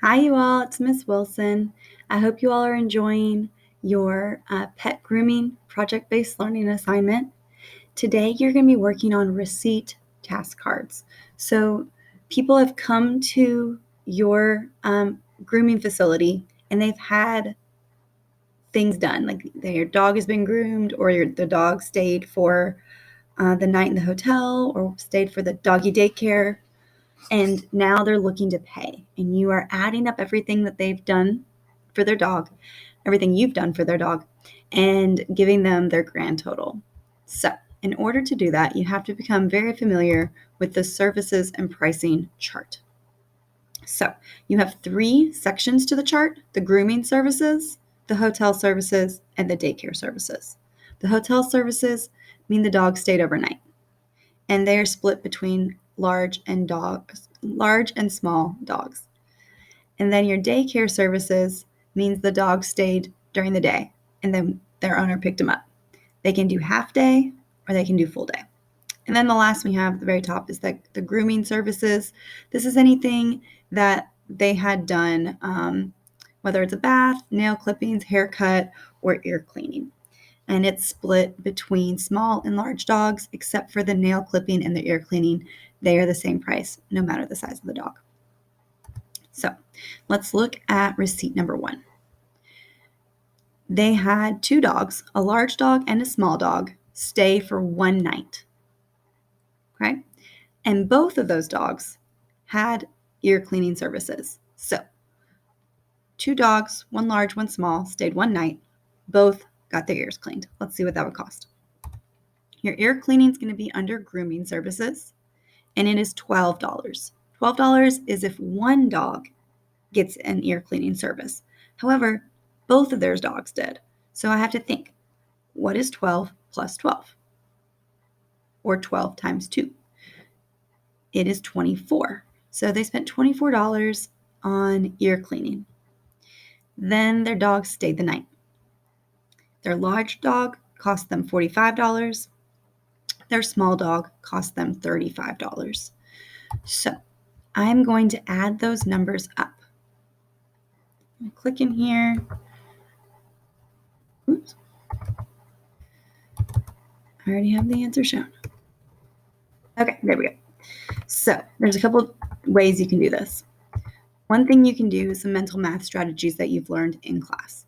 Hi, you all. It's Miss Wilson. I hope you all are enjoying your pet grooming project-based learning assignment. Today, you're going to be working on receipt task cards. So people have come to your grooming facility and they've had things done, like their dog has been groomed or the dog stayed for the night in the hotel or stayed for the doggy daycare. And now they're looking to pay, and you are adding up everything that they've done for their dog, everything you've done for their dog, and giving them their grand total. So in order to do that, you have to become very familiar with the services and pricing chart. So you have 3 sections to the chart: the grooming services, the hotel services, and the daycare services. The hotel services mean the dog stayed overnight, and they are split between large and small dogs. And then your daycare services means the dog stayed during the day and then their owner picked him up. They can do half day or they can do full day. And then the last we have at the very top is the grooming services. This is anything that they had done, whether it's a bath, nail clippings, haircut, or ear cleaning. And it's split between small and large dogs, except for the nail clipping and the ear cleaning. They are the same price, no matter the size of the dog. So let's look at receipt number 1. They had 2 dogs, a large dog and a small dog, stay for 1 night. Okay? And both of those dogs had ear cleaning services. So 2 dogs, 1 large, 1 small, stayed 1 night. Both got their ears cleaned. Let's see what that would cost. Your ear cleaning is going to be under grooming services, and it is $12. $12 is if 1 dog gets an ear cleaning service. However, both of their dogs did. So I have to think, what is 12 plus 12? Or 12 times 2? It is 24. So they spent $24 on ear cleaning. Then their dogs stayed the night. Their large dog cost them $45. Their small dog cost them $35. So I'm going to add those numbers up. I'm going to click in here. Oops. I already have the answer shown. Okay, there we go. So there's a couple of ways you can do this. One thing you can do is some mental math strategies that you've learned in class.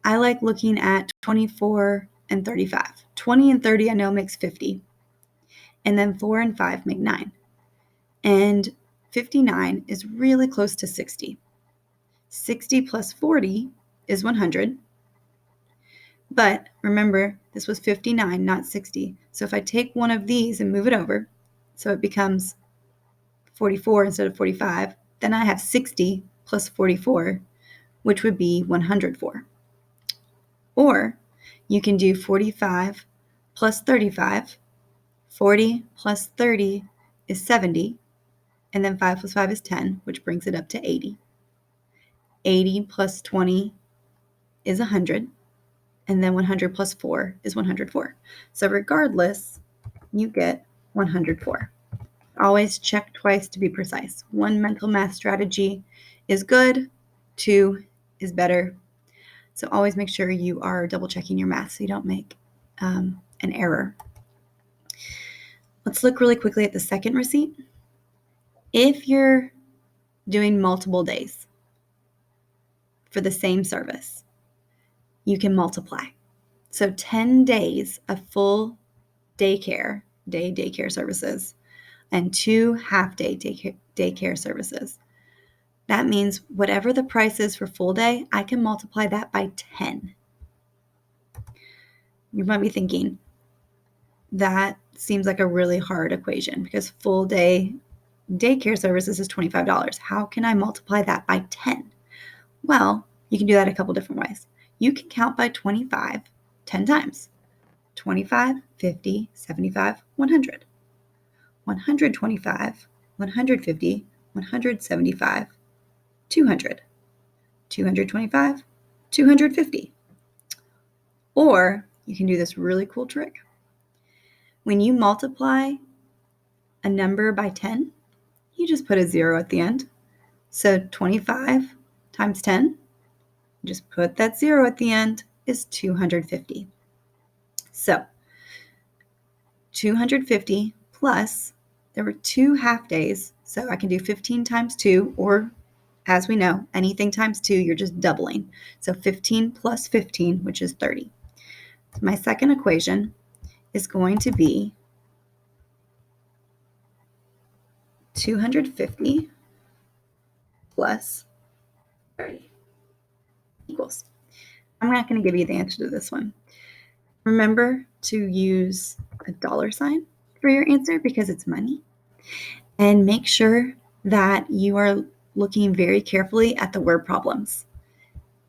I like looking at 24 and 35. 20 and 30 I know makes 50. And then 4 and 5 make 9. And 59 is really close to 60. 60 plus 40 is 100. But remember, this was 59, not 60. So if I take one of these and move it over, so it becomes 44 instead of 45, then I have 60 plus 44, which would be 104. Or you can do 45 plus 35. 40 plus 30 is 70. And then 5 plus 5 is 10, which brings it up to 80. 80 plus 20 is 100. And then 100 plus 4 is 104. So regardless, you get 104. Always check twice to be precise. 1 mental math strategy is good. 2 is better. So always make sure you are double checking your math so you don't make an error. Let's look really quickly at the second receipt. If you're doing multiple days for the same service, you can multiply. So 10 days of full daycare services and 2 half-day daycare services. That means whatever the price is for full day, I can multiply that by 10. You might be thinking, that seems like a really hard equation because full day daycare services is $25. How can I multiply that by 10? Well, you can do that a couple different ways. You can count by 25 10 times. 25, 50, 75, 100. 125, 150, 175, 200. 225, 250. Or you can do this really cool trick. When you multiply a number by 10, you just put a 0 at the end. So 25 times 10, just put that 0 at the end, is 250. So 250 plus, there were 2 half days, so I can do 15 times 2, or as we know, anything times 2, you're just doubling. So 15 plus 15, which is 30. My second equation is going to be 250 plus 30 equals. I'm not going to give you the answer to this one. Remember to use a dollar sign for your answer because it's money. And make sure that you are looking very carefully at the word problems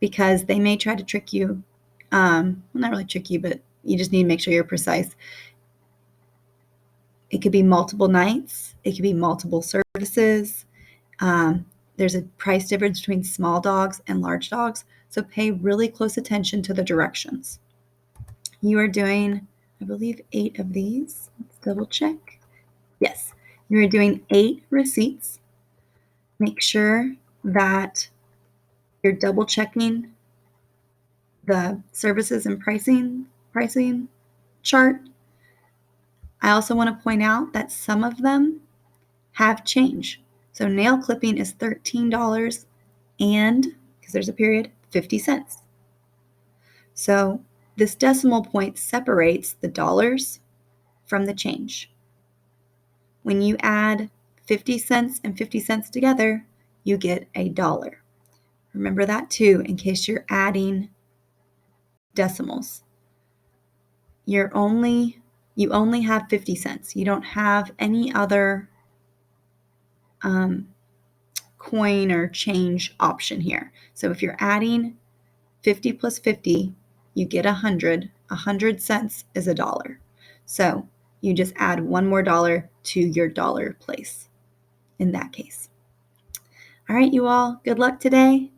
because they may try to trick you. Well, not really trick you, but you just need to make sure you're precise. It could be multiple nights. It could be multiple services. There's a price difference between small dogs and large dogs, so pay really close attention to the directions. You are doing, I believe, 8 of these. Let's double check. Yes, you are doing 8 receipts. Make sure that you're double checking the services and pricing chart. I also want to point out that some of them have change. So nail clipping is $13 and, because there's a period, 50 cents. So this decimal point separates the dollars from the change. When you add 50 cents and 50 cents together, you get $1. Remember that too, in case you're adding decimals. You only have 50 cents. You don't have any other coin or change option here. So if you're adding 50 plus 50, you get 100. 100 cents is $1. So you just add one more dollar to your dollar place in that case. All right, you all, good luck today.